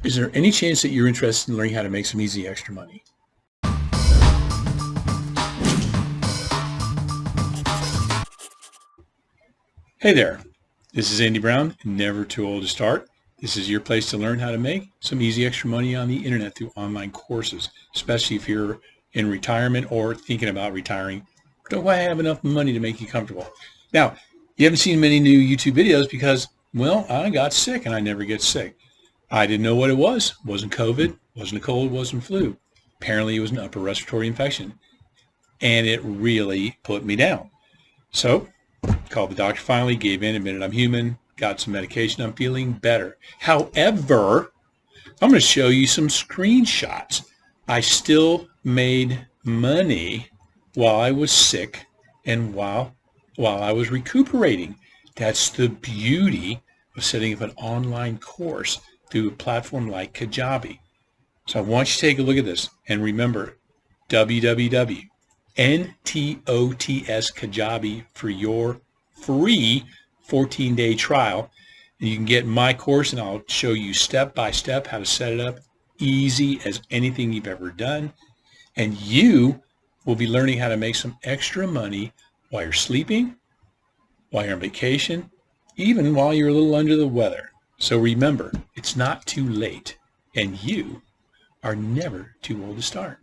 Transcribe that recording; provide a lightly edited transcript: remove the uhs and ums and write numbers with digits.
Is there any chance that you're interested in learning how to make some easy extra money? Hey there, this is Andy Brown, Never Too Old to Start. This is your place to learn how to make some easy extra money on the internet through online courses, especially if you're in retirement or thinking about retiring. Don't quite have enough money to make you comfortable. Now, you haven't seen many new YouTube videos because, well, I got sick and I never get sick. I didn't know what it was. It wasn't COVID, wasn't a cold, wasn't flu. Apparently it was an upper respiratory infection. And it really put me down. So called the doctor finally, gave in, admitted I'm human, got some medication, I'm feeling better. However, I'm going to show you some screenshots. I still made money while I was sick and while I was recuperating. That's the beauty of setting up an online course through a platform like Kajabi. So I want you to take a look at this and remember www.NTOTS Kajabi for your free 14-day trial. And you can get my course and I'll show you step by step how to set it up, easy as anything you've ever done. And you will be learning how to make some extra money while you're sleeping, while you're on vacation, even while you're a little under the weather. So remember, it's not too late and you are never too old to start.